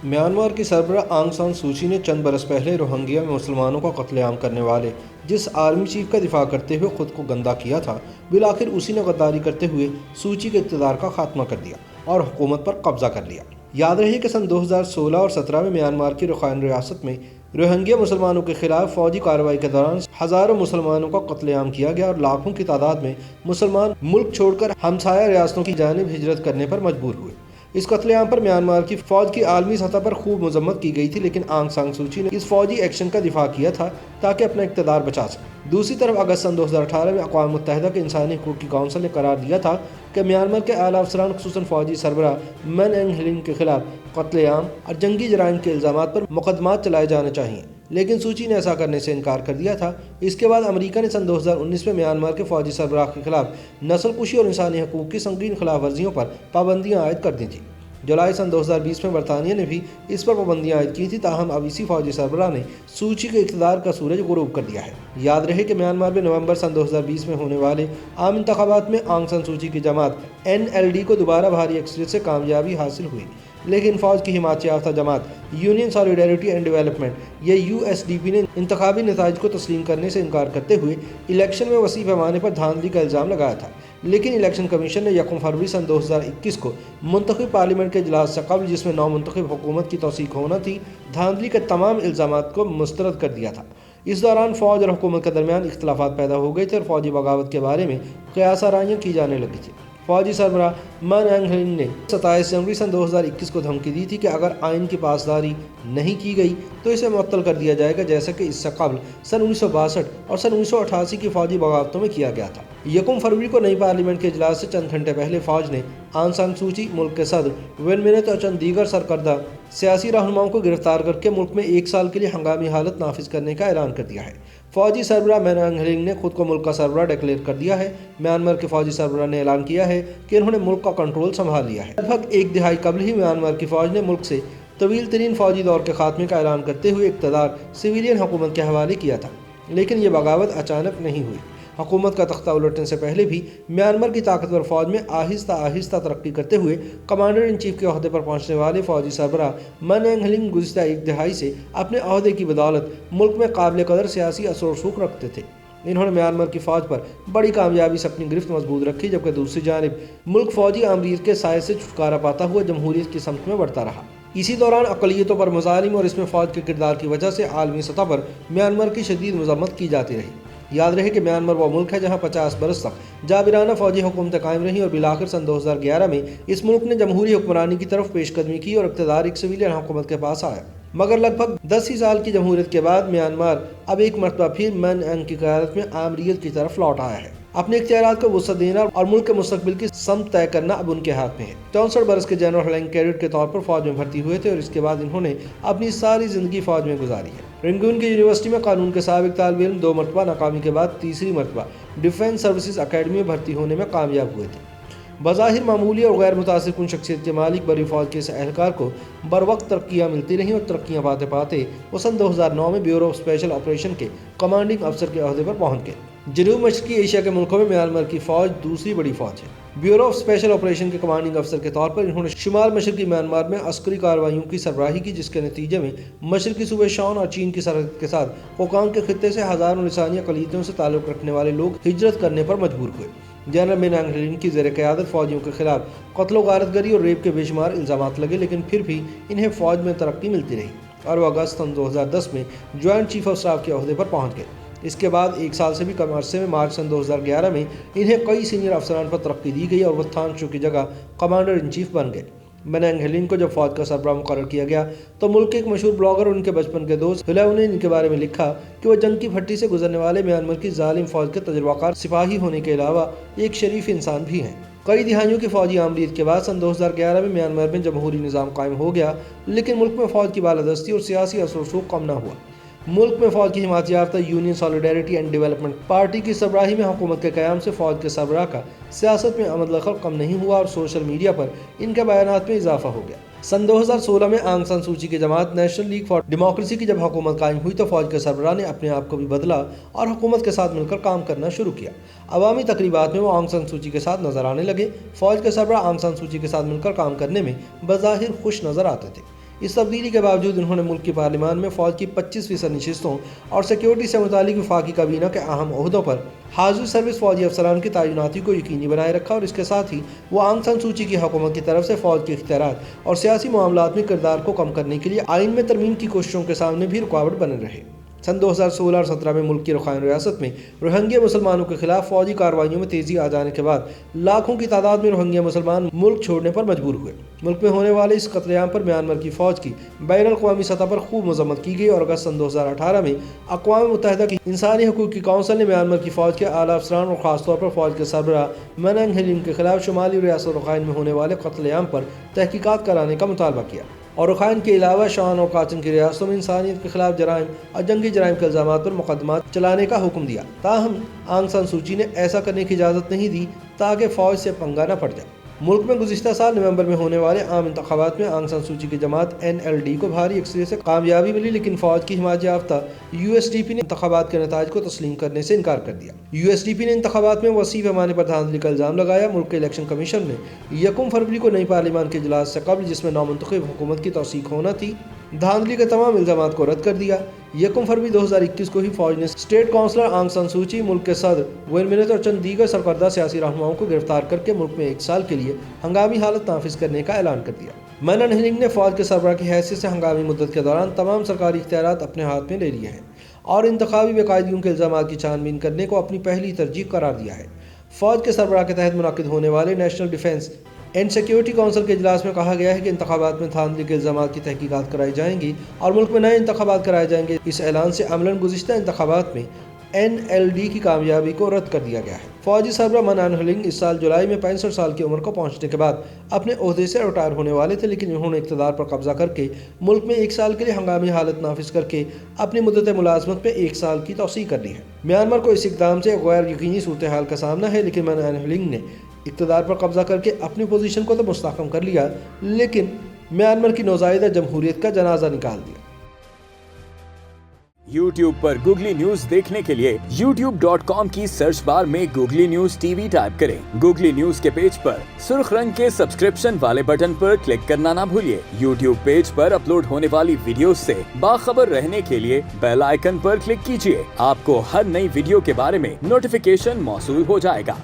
Myanmar की सरबराह आंग सान सूची ने चंद बरस पहले रोहिंग्या में मुसलमानों का कत्लेआम करने वाले जिस आर्मी चीफ का दिफा करते हुए खुद को गंदा किया था, बिलाखिर उसी ने गद्दारी करते हुए सूची के इक़्तिदार का खात्मा कर दिया और हुकूमत पर कब्जा कर लिया। याद रहे कि सन 2016 और 17 में म्यांमार की रखाइन रियासत में रोहिंग्या मुसलमानों के खिलाफ फौजी कार्रवाई के दौरान हज़ारों मुसलमानों का कत्लेआम किया गया और लाखों की तादाद में मुसलमान मुल्क छोड़कर हमसाया रियासतों की जानिब हिजरत करने पर मजबूर हुए। इस कत्लेआम पर म्यांमार की फौज की आलमी सतह पर खूब मजम्मत की गई थी, लेकिन आंग सान सूची ने इस फौजी एक्शन का दिफा किया था ताकि अपना इक़्तिदार बचा सके। दूसरी तरफ अगस्त सन 2018 में अक़वाम मुत्तहिदा के इंसानी हकूक़ की कौंसिल ने करार दिया था कि म्यांमार के आला अफसरान खुसूसन फौजी सरबराह मिन ऑंग ह्लेंग के खिलाफ कत्लेआम और जंगी जराइम के इल्ज़ामात पर मुकदमात चलाए जाने चाहिए, लेकिन सूची ने ऐसा करने से इनकार कर दिया था। इसके बाद अमेरिका ने सन 2019 में म्यांमार के फौजी सरबराह के खिलाफ नस्ल कुशी और इंसानी हकूक़ की संगीन खिलाफ वर्जियों पर पाबंदियाँ आयद कर दी थी। जुलाई सन 2020 में बरतानिया ने भी इस पर पाबंदियाँ आयद की थी, ताहम अब इसी फौजी सरबराह ने सूची के इक़्तिदार का सूरज गुरूब कर दिया है। याद रहे कि म्यांमार में नवंबर सन 2020 में होने वाले आम इंतखाबात में आंग सान सूची की जमात NLD को दोबारा भारी अक्सरियत से कामयाबी हासिल हुई, लेकिन फ़ौज की हिमायत याफ्ता जमात यूनियन सॉलिडेरिटी एंड डेवलपमेंट या USDP ने इंतखाबी नताइज को तस्लीम करने से इनकार करते हुए इलेक्शन में वसी पैमाने पर धांधली का इल्ज़ाम लगाया था। लेकिन इलेक्शन कमीशन ने 1 फरवरी सन 2021 को मुंतखब पार्लियामेंट के इजलास से कबल, जिसमें नौमुंतखब हुकूमत की तौसीक होना थी, धांधली के तमाम इल्ज़ामात को मुस्तरद कर दिया था। इस दौरान फ़ौज और हुकूमत के दरमियान इख्तलाफात पैदा हो गए थे और फ़ौजी बगावत के बारे में क़यास आराइयाँ की जाने लगी थी। फौजी सरबराह मिन ऑंग ह्लेंग ने 27 जनवरी सन 2021 को धमकी दी थी कि अगर आइन की पासदारी नहीं की गई तो इसे मुअत्तल कर दिया जाएगा, जैसा कि इससे कबल सन 1962 और सन 1988 की फौजी बगावतों में किया गया था। 1 फरवरी को नई पार्लियामेंट के इजलास से चंद घंटे पहले फ़ौज ने आंग सान सूची, मुल्क के सदर विन मिंट और चंद दीगर सरकर्दा सियासी रहनुमाओं को गिरफ्तार करके मुल्क में 1 साल के लिए हंगामी हालत नाफिज करने का ऐलान कर दिया है। फौजी सरबराह मिन ऑंग ह्लेंग ने खुद को मुल्क का सरबराह डिक्लेयर कर दिया है। म्यांमार के फौजी सरबराह ने ऐलान किया है कि इन्होंने मुल्क का कंट्रोल संभाल लिया है। लगभग 1 दिहाई कबल ही म्यांमार की फौज ने मुल्क से तवील तरीन फौजी दौर के खात्मे का ऐलान करते हुए इक़्तिदार सिविलियन हुकूमत के हवाले किया था, लेकिन ये बगावत अचानक नहीं हुई। हुकूमत का तख्ता उलटने से पहले भी म्यांमार की ताकतवर फौज में आहिस्ता आहिस्ता तरक्की करते हुए कमांडर इन चीफ के अहदे पर पहुंचने वाले फौजी सरबराह मिन ऑंग ह्लेंग गुज़िश्ता 1 दिहाई से अपने अहदे की बदौलत मुल्क में काबिल कदर सियासी असर व रसूख रखते थे। इन्होंने म्यांमार की फ़ौज पर बड़ी कामयाबी से अपनी गिरफ्त मजबूत रखी, जबकि दूसरी जानिब मुल्क फ़ौजी आमरीत के साये से छुटकारा पाता हुआ जमहूरियत की समत में बढ़ता रहा। इसी दौरान अक़लियतों पर मुज़ालिम और इसमें फ़ौज के किरदार की वजह से आलमी सतह पर म्यांमार की शदीद मज़म्मत की जाती रही। याद रहे कि म्यांमार वो मुल्क है जहाँ 50 बरस तक जाबिराना फौजी हुकूमतें कायम रहीं और बिलाखिर सन 2011 में इस मुल्क ने जमहूरी हुक्मरानी की तरफ पेशकदमी की और इक़्तिदार एक सिविलियन हुकूमत के पास आया। मगर लगभग 10 ही साल की जमहूरियत के बाद म्यांमार अब एक मरतबा फिर मिन ऑंग की क़यादत में आमरीत की तरफ लौट आया है। अपने इख्तियारात को वुसअत देना और मुल्क के मुस्तकबिल की समत तय करना अब उनके हाथ में है। 64 बरस के जनरल ह्लेंग कैडेट के तौर पर फौज में भर्ती हुए थे और इसके बाद इन्होंने अपनी सारी ज़िंदगी फौज में गुजारी है। रंगून की यूनिवर्सिटी में कानून के साबिक तालिब इल्म 2 मरतबा नाकामी के बाद तीसरी मरतबा डिफेंस सर्विसेज अकेडमी में भर्ती होने में कामयाब हुए थे। बज़ाहिर मामूली और गैर मुतासिर कुन शख्सियत के मालिक बड़ी फ़ौज के इस एहलकार को बर वक्त तरक्कियाँ मिलती रहीं और तरक्कियाँ पाते पाते वो सन 2009 में ब्यूरो ऑफ स्पेशल ऑपरेशन के कमांडिंग अफसर के अहदे पर पहुँच गए। जनूब मशरकी एशिया के मुल्कों में म्यांमार की फ़ौज दूसरी बड़ी फ़ौज है। ब्यूरो ऑफ स्पेशल ऑपरेशन के कमांडिंग अफसर के तौर पर इन्होंने शुमाल मशरकी म्यांमार में अस्करी कार्रवाइयों की सरबराही की, जिसके नतीजे में मशरकी सूबे शान और चीन की सरहद के साथ कोकांग के खित्ते से हज़ारों निशानी अक़लियतों से ताल्लुक़ रखने वाले लोग हिजरत करने पर मजबूर हुए। जनरल मिन ऑंग ह्लेंग की ज़ेर क़यादत फ़ौजियों के खिलाफ कत्ल गारतगरी और रेप के बेशुमार इल्ज़ामात लगे, लेकिन फिर भी इन्हें फ़ौज में तरक्की मिलती रही और वह अगस्त सन 2010 में जॉइंट चीफ ऑफ स्टाफ के अहदे पर पहुँच गए। इसके बाद 1 साल से भी कम अरसे में मार्च सन 2011 में इन्हें कई सीनियर अफसरान पर तरक्की दी गई और वह थांग शो की जगह कमांडर इन चीफ बन गए। मिन ऑंग ह्लेंग को जब फ़ौज का सरबराह मुकर्रर किया गया तो मुल्क के एक मशहूर ब्लॉगर और उनके बचपन के दोस्त हुलाउ ने इनके बारे में लिखा कि वह जंग की भट्टी से गुजरने वाले म्यांमार की जालिम फ़ौज के तजुर्बाकार सिपाही होने के अलावा एक शरीफ इंसान भी हैं। कई दिहाइयों की फ़ौजी आमरीत के बाद सन 2011 में म्यांमार में जमहूरी निज़ाम कायम हो गया, लेकिन मुल्क में फ़ौज की बालादस्ती और सियासी असर रसूख कम न हुआ। मुल्क में फ़ौज की हिमायत याफ्ता union solidarity and development party की सरबराही में हुकूमत के क़याम से फ़ौज के सरबराह का सियासत में अमल दखल कम नहीं हुआ और सोशल मीडिया पर इनके बयानात में इजाफा हो गया। सन 2016 में आंग सान सूची की जमात नेशनल लीग फॉर डेमोक्रेसी की जब हुकूमत कायम हुई तो फौज के सरबराह ने अपने आप को भी बदला और हुकूमत के साथ मिलकर काम करना शुरू किया। अवामी तकरीबात में वो आंग सान सूची के साथ नजर आने लगे। फौज के सरबराह आंग सान सूची के साथ मिलकर काम करने में बज़ाहिर खुश नजर आते थे। इस तब्दीली के बावजूद उन्होंने मुल्क की पार्लियामान में फ़ौज की 25% नशिस्तों और सिक्योरिटी से मुतालिक वफाकी काबीना के अहम ओहदों पर हाजिर सर्विस फौजी अफसरान की तैनाती को यकीनी बनाए रखा और इसके साथ ही वो आंग सान सूची की हुकूमत की तरफ से फ़ौज के इख्तियारात और सियासी मामलात में किरदार को कम करने के लिए आइन में तरमीम की कोशिशों के सामने भी रुकावट बने रहे। सन 2016 और 17 में मुल्क की रखाइन रियासत में रोहिंग्या मुसलमानों के खिलाफ फौजी कार्रवाइयों में तेज़ी आ जाने के बाद लाखों की तादाद में रोहिंग्या मुसलमान मुल्क छोड़ने पर मजबूर हुए। मुल्क में होने वाले इस कत्लेआम पर म्यांमार की फ़ौज की बैनुल-अक़वामी सतह पर खूब मजम्मत की गई और अगस्त सन 2018 में अक़वाम मुत्तहिदा की इंसानी हकूक़ की कौंसिल ने म्यांमार की फ़ौज के आला अफसरान और ख़ासतौर पर फ़ौज के सरबराह मन अँग हलीम के खिलाफ शुमाली रियासत रखाइन में होने वाले कत्लेआम पर तहकीकात कराने का मुतालबा किया और रखाइन के अलावा शान और काचन की रियासतों में इंसानियत के खिलाफ जराइम और जंगी जराइम के इल्ज़ामात पर मुकदमात चलाने का हुक्म दिया। ताहम आंग सान सूची ने ऐसा करने की इजाज़त नहीं दी ताकि फ़ौज से पंगा न पड़ जाए। मुल्क में गुज़िश्ता साल नवंबर में होने वाले आम इंतखाबात में आंग सान सूची की जमात NLD को भारी अक्सरियत से कामयाबी मिली, लेकिन फ़ौज की हिमायत याफ्ता USDP ने इंतखाबात के नताइज को तस्लीम करने से इनकार कर दिया। USDP ने इंतखाबात में वसी पैमाने पर धांधली का इल्ज़ाम लगाया। मुल्क के इलेक्शन कमीशन ने 1 फरवरी को नई पार्लियामान के इजलास से कबल, जिसमें नौमुंतखब हुकूमत की तौसीक होना थी, धांधली के तमाम इल्ज़ामात को रद्द कर दिया। 1 फरवरी 2021 को ही फौज ने स्टेट काउंसलर आंग सान सूची, मुल्क के सदर विन मिंट और चंद दीगर सरकर्दा सियासी रहनुमाओं को गिरफ्तार करके मुल्क में 1 साल के लिए हंगामी हालत नाफिज करने का ऐलान कर दिया। मन अँग हलीम ने फ़ौज के सरबराह की हैसियत से हंगामी मुद्दत के दौरान तमाम सरकारी इख्तियारात अपने हाथ में ले लिए हैं और इंतखाबी बेकायदगियों के इल्ज़ामात की छानबीन करने को अपनी पहली तरजीह करार दिया है। फ़ौज के सरबराह के तहत मुनक़िद होने वाले national defence and security council के इजलास में कहा गया है कि इंतखाबात में धांधली के इल्ज़ामात की तहकीकात कराई जाएंगी और मुल्क में नए इंतखाबात कराए जाएंगे। इस ऐलान से अमलन गुज़िश्ता इंतखाबात में NLD की कामयाबी को रद्द कर दिया गया है। फौजी सरबराह मन अँग हलीम इस साल जुलाई में 65 साल की उम्र को पहुंचने के बाद अपने ओहदे से रिटायर होने वाले थे, लेकिन उन्होंने इक़्तिदार पर कब्जा करके मुल्क में 1 साल के लिए हंगामी हालत नाफिज करके अपनी मुद्दत मुलाजमत में 1 साल की तौसीह कर ली है। म्यांमार को इस इक़दाम से गैर यकीनी सूरत हाल का सामना है, लेकिन मन अँग हलीम ने इक़्तिदार पर कब्जा करके अपनी पोजीशन को तो मुस्तहकम कर लिया, लेकिन म्यांमार की नौज़ायदा जमहूरियत का जनाजा निकाल दिया। YouTube पर गूगली न्यूज देखने के लिए youtube.com की सर्च बार में गूगली न्यूज TV टाइप करें। गूगली न्यूज के पेज पर सुर्ख रंग के सब्सक्रिप्शन वाले बटन पर क्लिक करना ना भूलिए। YouTube पेज पर अपलोड होने वाली वीडियोस से बाखबर रहने के लिए बेल आइकन पर क्लिक कीजिए। आपको हर नई वीडियो के बारे में नोटिफिकेशन मौसूल हो जाएगा।